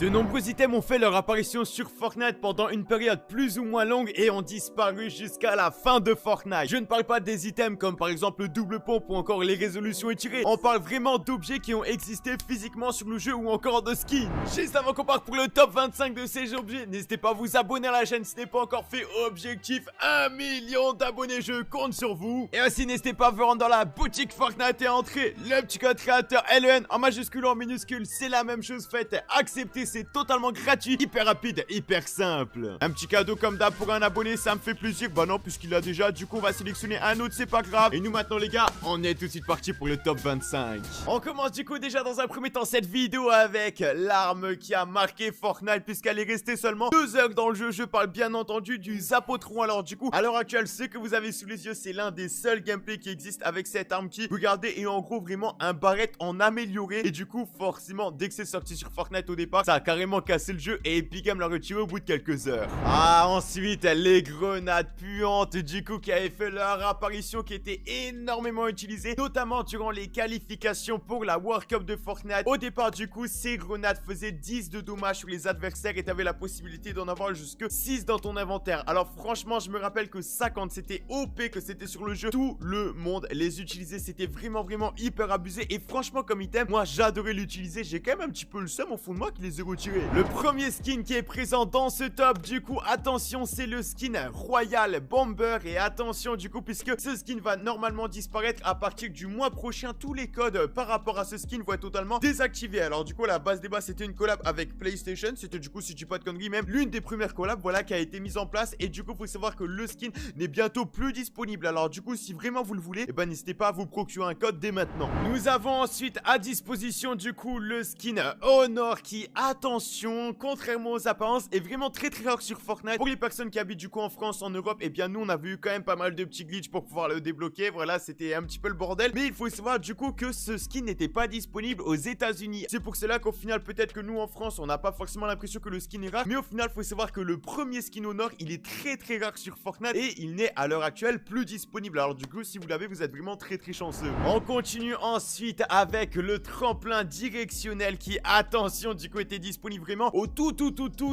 De nombreux items ont fait leur apparition sur Fortnite pendant une période plus ou moins longue et ont disparu jusqu'à la fin de Fortnite. Je ne parle pas des items comme par exemple le double pompe ou encore les résolutions étirées. On parle vraiment d'objets qui ont existé physiquement sur le jeu ou encore de skins. Juste avant qu'on parte pour le top 25 de ces objets, n'hésitez pas à vous abonner à la chaîne si ce n'est pas encore fait. Objectif 1 million d'abonnés, je compte sur vous. Et aussi n'hésitez pas à vous rendre dans la boutique Fortnite et entrer le petit code créateur LEN en majuscule ou en minuscule. C'est la même chose, faites accepter, c'est totalement gratuit, hyper rapide, hyper simple. Un petit cadeau comme d'hab pour un abonné, ça me fait plaisir. Bah non, puisqu'il a déjà, du coup on va sélectionner un autre, c'est pas grave. Et nous maintenant les gars, on est tout de suite parti pour le top 25. On commence du coup déjà dans un premier temps cette vidéo avec l'arme qui a marqué Fortnite, puisqu'elle est restée seulement 2 heures dans le jeu. Je parle bien entendu du Zapotron. Alors du coup, à l'heure actuelle, ce que vous avez sous les yeux, c'est l'un des seuls gameplays qui existe avec cette arme qui, regardez, est en gros vraiment un barrette en amélioré. Et du coup, forcément, dès que c'est sorti sur Fortnite au départ, ça a carrément cassé le jeu et Epic Games l'a retiré au bout de quelques heures. Ah, ensuite, les grenades puantes, du coup, qui avaient fait leur apparition, qui étaient énormément utilisées, notamment durant les qualifications pour la World Cup de Fortnite. Au départ, du coup, ces grenades faisaient 10 de dommages sur les adversaires et t'avais la possibilité d'en avoir jusque 6 dans ton inventaire. Alors franchement, je me rappelle que ça, quand c'était OP, que c'était sur le jeu, tout le monde les utilisait. C'était vraiment hyper abusé. Et franchement, comme item, moi j'adorais l'utiliser. J'ai quand même un petit peu le seum au fond de moi qui les ai retirés. Le premier skin qui est présent dans ce top, du coup, attention, c'est le skin Royal Bomber. Et attention, du coup, puisque ce skin va normalement disparaître à partir du mois prochain, tous les codes par rapport à ce skin vont être totalement désactivés. Alors du coup, la base des bases, c'était une collab avec PlayStation. C'était du coup, si je dis pas de conneries, même l'une des premières collabs, voilà, qui a été mise en place. Et du coup, faut savoir que le skin n'est bientôt plus disponible. Alors du coup, si vraiment vous le voulez, eh ben n'hésitez pas à vous procurer un code dès maintenant. Nous avons ensuite à disposition du coup le skin Honor qui, attention, contrairement aux apparences, est vraiment très rare sur Fortnite. Pour les personnes qui habitent du coup en France, en Europe, et bien nous on avait eu quand même pas mal de petits glitches pour pouvoir le débloquer. Voilà, c'était un petit peu le bordel. Mais il faut savoir du coup que ce skin n'était pas disponible aux États-Unis. C'est pour cela qu'au final, peut-être que nous en France, on n'a pas forcément l'impression que le skin est rare. Mais au final, il faut savoir que le premier skin Honor, il est très rare sur Fortnite et il n'est à l'heure actuelle plus disponible. Alors du coup, si vous l'avez, vous êtes vraiment très chanceux. On continue ensuite avec le tremplin directionnel qui, attention, du coup était disponible vraiment au tout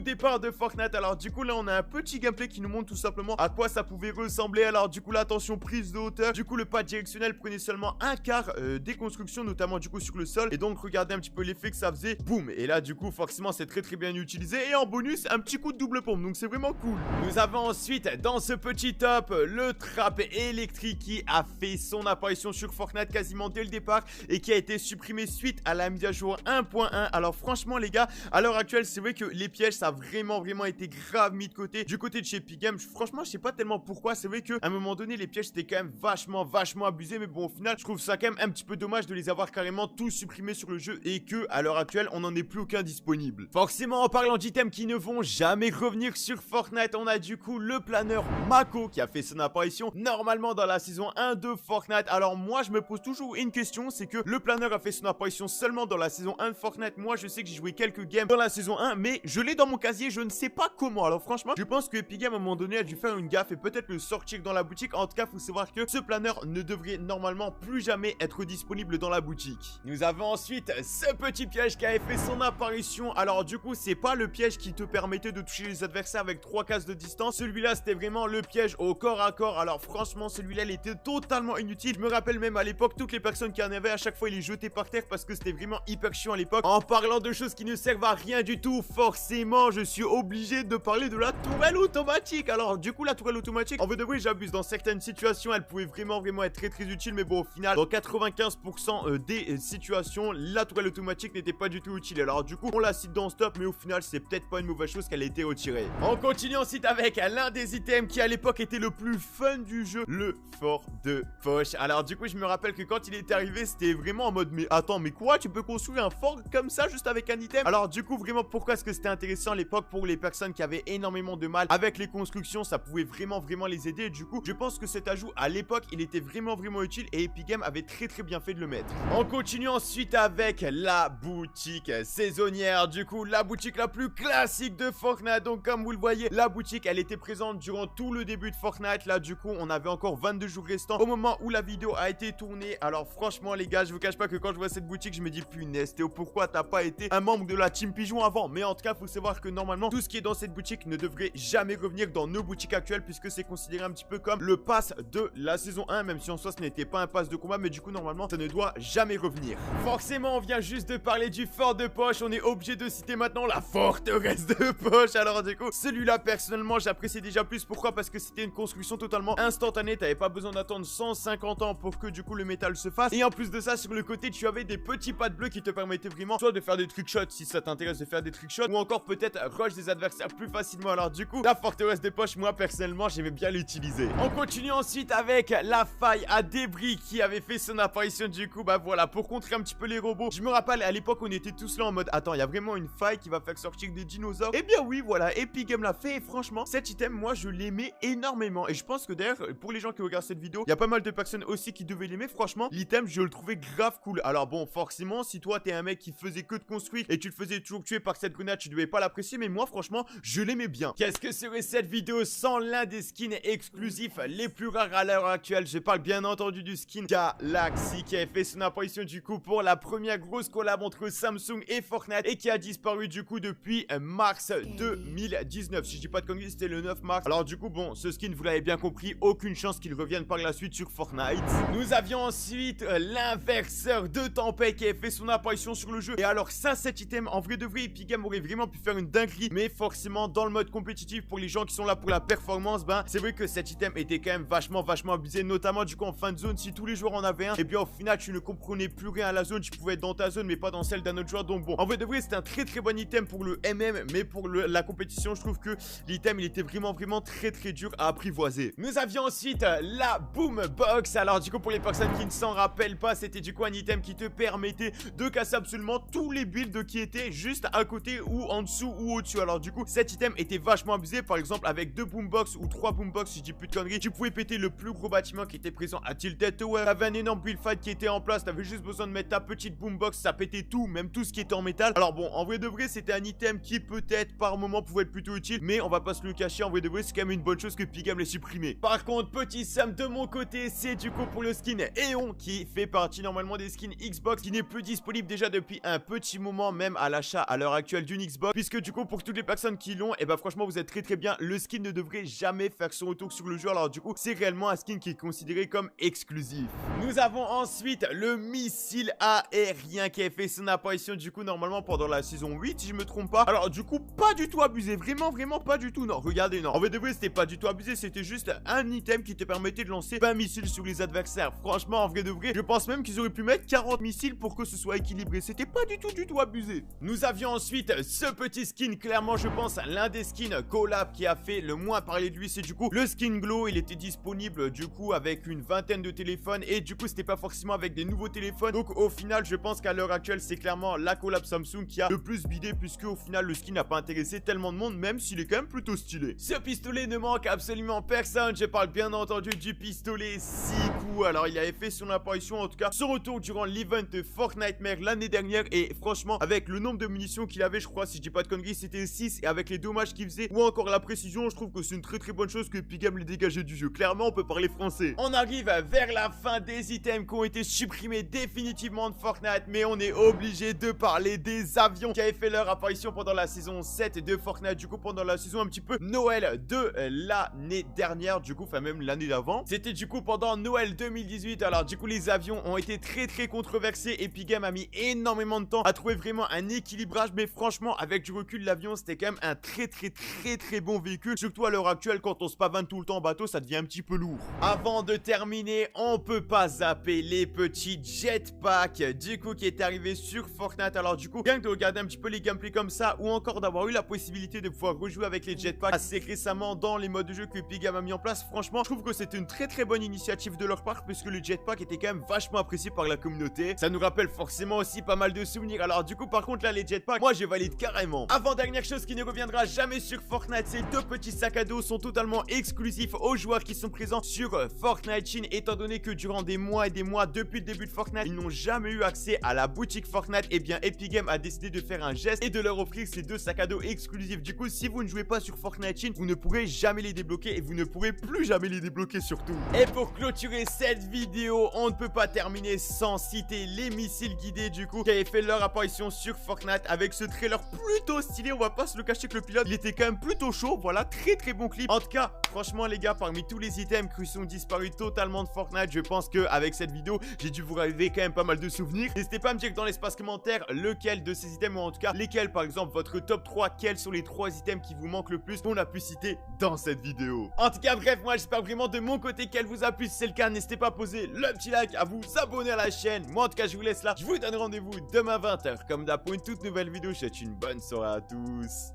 départ de Fortnite. Alors du coup là on a un petit gameplay qui nous montre tout simplement à quoi ça pouvait ressembler. Alors du coup là, attention, prise de hauteur. Du coup le pad directionnel prenait seulement un quart des constructions, notamment du coup sur le sol. Et donc regardez un petit peu l'effet que ça faisait. Boum. Et là du coup forcément c'est très bien utilisé. Et en bonus un petit coup de double pompe, donc c'est vraiment cool. Nous avons ensuite dans ce petit top le trap électrique qui a fait son apparition sur Fortnite quasiment dès le départ et qui a été supprimé suite à la mise à jour 1.1. Alors franchement les gars, à l'heure actuelle c'est vrai que les pièges ça a vraiment été grave mis de côté du côté de chez Epic Games. Franchement je sais pas tellement pourquoi. C'est vrai que à un moment donné les pièges c'était quand même vachement abusé, mais bon au final je trouve ça quand même un petit peu dommage de les avoir carrément tous supprimés sur le jeu et que à l'heure actuelle on n'en ait plus aucun disponible. Forcément, en parlant d'items qui ne vont jamais revenir sur Fortnite, on a du coup le planeur Mako qui a fait son apparition normalement dans la saison 1 de Fortnite. Alors moi je me pose toujours une question, c'est que le planeur a fait son apparition seulement dans la saison 1 de Fortnite. Moi je sais que j'ai joué quelques games dans la saison 1, mais je l'ai dans mon casier, je ne sais pas comment. Alors franchement je pense que Epic Games à un moment donné a dû faire une gaffe et peut-être le sortir dans la boutique. En tout cas faut savoir que ce planeur ne devrait normalement plus jamais être disponible dans la boutique. Nous avons ensuite ce petit piège qui avait fait son apparition. Alors du coup c'est pas le piège qui te permettait de toucher les adversaires avec 3 cases de distance. Celui-là c'était vraiment le piège au corps à corps. Alors franchement celui-là il était totalement inutile. Je me rappelle même à l'époque, toutes les personnes qui en avaient, à chaque fois ils les jetaient par terre parce que c'était vraiment hyper chiant à l'époque. En parlant de choses qui ne servent à rien du tout, forcément je suis obligé de parler de la tourelle automatique. Alors du coup la tourelle automatique, en vrai de vrai j'abuse. Dans certaines situations elle pouvait vraiment être très utile, mais bon au final dans 95% des situations la tourelle automatique n'était pas du tout utile. Alors du coup on la cite dans ce top, mais au final c'est peut-être pas une mauvaise chose qu'elle ait été retirée. On continue ensuite avec l'un des items qui à l'époque était le plus fun du jeu, le fort de poche. Alors du coup je me rappelle que quand il était arrivé c'était vraiment en mode mais attends, mais quoi, tu peux construire un fort comme ça juste avec un item? Alors du coup vraiment pourquoi est-ce que c'était intéressant à l'époque pour les personnes qui avaient énormément de mal avec les constructions, ça pouvait vraiment les aider. Du coup je pense que cet ajout à l'époque il était vraiment utile et Epic Games avait très bien fait de le mettre. On continue ensuite avec la boutique saisonnière. Du coup la boutique la plus classique de Fortnite. Donc comme vous le voyez, la boutique elle était présente durant tout le début de Fortnite. Là du coup on avait encore 22 jours restants au moment où la vidéo a été tournée. Alors franchement les gars, je vous cache pas que quand je vois cette boutique je me dis punaise Théo, pourquoi t'as pas été un membre de la Team Pigeon avant, mais en tout cas faut savoir que normalement tout ce qui est dans cette boutique ne devrait jamais revenir dans nos boutiques actuelles, puisque c'est considéré un petit peu comme le pass de la saison 1, même si en soi ce n'était pas un pass de combat, mais du coup normalement ça ne doit jamais revenir. Forcément on vient juste de parler du fort de poche, on est obligé de citer maintenant la forteresse de poche. Alors du coup celui-là personnellement j'apprécie déjà plus. Pourquoi? Parce que c'était une construction totalement instantanée, t'avais pas besoin d'attendre 150 ans pour que du coup le métal se fasse, et en plus de ça sur le côté tu avais des petits pads bleus qui te permettaient vraiment soit de faire des trickshots si ça t'intéresse de faire des trickshots, ou encore peut-être rush des adversaires plus facilement. Alors du coup la forteresse de poche, moi personnellement j'aimais bien l'utiliser. On continue ensuite avec la faille à débris qui avait fait son apparition du coup, bah voilà, pour contrer un petit peu les robots. Je me rappelle à l'époque on était tous là en mode attends, il y a vraiment une faille qui va faire sortir des dinosaures. Et bien oui voilà, Epic Games l'a fait, et franchement cet item moi je l'aimais énormément, et je pense que d'ailleurs pour les gens qui regardent cette vidéo, il y a pas mal de personnes aussi qui devaient l'aimer. Franchement l'item je le trouvais grave cool. Alors bon forcément si toi t'es un mec qui faisait que de construire et tu te faisais toujours tuer par cette grenade, tu devais pas l'apprécier, mais moi franchement je l'aimais bien. Qu'est-ce que serait cette vidéo sans l'un des skins exclusifs les plus rares à l'heure actuelle? Je parle bien entendu du skin Galaxy qui avait fait son apparition du coup pour la première grosse collab entre Samsung et Fortnite, et qui a disparu du coup depuis mars 2019. Si je dis pas de conneries, c'était le 9 mars. Alors du coup bon, ce skin vous l'avez bien compris, aucune chance qu'il revienne par la suite sur Fortnite. Nous avions ensuite l'inverseur de tempête qui avait fait son apparition sur le jeu, et alors ça, cet item en vrai de vrai Epic Games aurait vraiment pu faire une dinguerie, mais forcément dans le mode compétitif pour les gens qui sont là pour la performance, ben c'est vrai que cet item était quand même vachement abusé, notamment du coup en fin de zone. Si tous les joueurs en avaient un, et bien au final tu ne comprenais plus rien à la zone, tu pouvais être dans ta zone mais pas dans celle d'un autre joueur. Donc bon, en vrai de vrai c'est un très bon item pour le MM, mais pour la compétition je trouve que l'item il était vraiment très dur à apprivoiser. Nous avions ensuite la Boombox. Alors du coup pour les personnes qui ne s'en rappellent pas, c'était du coup un item qui te permettait de casser absolument tous les builds qui étaient juste à côté ou en dessous ou au-dessus. Alors du coup cet item était vachement abusé. Par exemple avec 2 Boombox ou 3 Boombox, si je dis plus de conneries, tu pouvais péter le plus gros bâtiment qui était présent à Tilted Tower. T'avais un énorme build fight qui était en place, t'avais juste besoin de mettre ta petite Boombox, ça pétait tout, même tout ce qui était en métal. Alors bon, en vrai de vrai c'était un item qui peut-être par moment pouvait être plutôt utile, mais on va pas se le cacher, en vrai de vrai c'est quand même une bonne chose que Epic Games l'ait supprimé. Par contre petit Sam de mon côté, c'est du coup pour le skin Eon qui fait partie normalement des skins Xbox, qui n'est plus disponible déjà depuis un petit moment, même à l'achat à l'heure actuelle d'une Xbox, puisque du coup pour toutes les personnes qui l'ont, et bah franchement vous êtes très bien, le skin ne devrait jamais faire son retour sur le jeu. Alors du coup c'est réellement un skin qui est considéré comme exclusif. Nous avons ensuite le missile aérien qui a fait son apparition du coup normalement pendant la saison 8 si je me trompe pas. Alors du coup pas du tout abusé, vraiment pas du tout. Non regardez, non en vrai de vrai c'était pas du tout abusé, c'était juste un item qui te permettait de lancer 20 missiles sur les adversaires. Franchement en vrai de vrai je pense même qu'ils auraient pu mettre 40 missiles pour que ce soit équilibré, c'était pas du tout abusé. Nous avions ensuite ce petit skin, clairement je pense l'un des skins collab qui a fait le moins parler de lui, c'est du coup le skin Glow. Il était disponible du coup avec une vingtaine de téléphones, et du coup c'était pas forcément avec des nouveaux téléphones. Donc au final je pense qu'à l'heure actuelle c'est clairement la collab Samsung qui a le plus bidé, puisque au final le skin n'a pas intéressé tellement de monde, même s'il est quand même plutôt stylé. Ce pistolet ne manque absolument personne, je parle bien entendu du pistolet 6 coups. Alors il avait fait son apparition, en tout cas son retour durant l'event Fortnite Mare l'année dernière, et franchement avec le nombre de munitions qu'il avait, je crois si je dis pas de conneries c'était 6, et avec les dommages qu'il faisait ou encore la précision, je trouve que c'est une très bonne chose que Epic Games l'ait dégagé du jeu. Clairement on peut parler français. On arrive vers la fin des items qui ont été supprimés définitivement de Fortnite, mais on est obligé de parler des avions qui avaient fait leur apparition pendant la saison 7 de Fortnite, du coup pendant la saison un petit peu Noël de l'année dernière, du coup enfin même l'année d'avant, c'était du coup pendant Noël 2018. Alors du coup les avions ont été très controversés, Epic Games a mis énormément de temps à trouver vraiment un équilibrage, mais franchement avec du recul l'avion c'était quand même un très bon véhicule, surtout à l'heure actuelle quand on se pavane tout le temps en bateau, ça devient un petit peu lourd. Avant de terminer, on peut pas zapper les petits jetpacks du coup qui est arrivé sur Fortnite. Alors du coup bien que de regarder un petit peu les gameplays comme ça, ou encore d'avoir eu la possibilité de pouvoir rejouer avec les jetpacks assez récemment dans les modes de jeu que Epic Games a mis en place, franchement je trouve que c'était une très bonne initiative de leur part, puisque le jetpack était quand même vachement apprécié par la communauté. Ça nous rappelle forcément aussi pas mal de souvenirs. Alors du coup par contre là les jetpacks, moi je valide carrément. Avant dernière chose qui ne reviendra jamais sur Fortnite, ces deux petits sacs à dos sont totalement exclusifs aux joueurs qui sont présents sur Fortnite Chine, étant donné que durant des mois et des mois depuis le début de Fortnite ils n'ont jamais eu accès à la boutique Fortnite. Et bien Epic Games a décidé de faire un geste et de leur offrir ces deux sacs à dos exclusifs. Du coup si vous ne jouez pas sur Fortnite Chine, vous ne pourrez jamais les débloquer, et vous ne pourrez plus jamais les débloquer surtout. Et pour clôturer cette vidéo, on ne peut pas terminer sans citer les missiles guidés du coup qui avaient fait leur apparition sur Fortnite Fortnite avec ce trailer plutôt stylé. On va pas se le cacher que le pilote il était quand même plutôt chaud. Voilà, très bon clip. En tout cas, franchement les gars, parmi tous les items qui sont disparus totalement de Fortnite, je pense que avec cette vidéo, j'ai dû vous raviver quand même pas mal de souvenirs. N'hésitez pas à me dire dans l'espace commentaire lequel de ces items, ou en tout cas lesquels, par exemple votre top 3, quels sont les 3 items qui vous manquent le plus qu'on a pu citer dans cette vidéo. En tout cas, bref, moi j'espère vraiment de mon côté qu'elle vous a plu. Si c'est le cas, n'hésitez pas à poser le petit like, à vous abonner à la chaîne. Moi en tout cas, je vous laisse là. Je vous donne rendez-vous demain 20h comme d'hab pour une toute nouvelle vidéo. Je vous souhaite une bonne soirée à tous.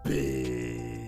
Peace.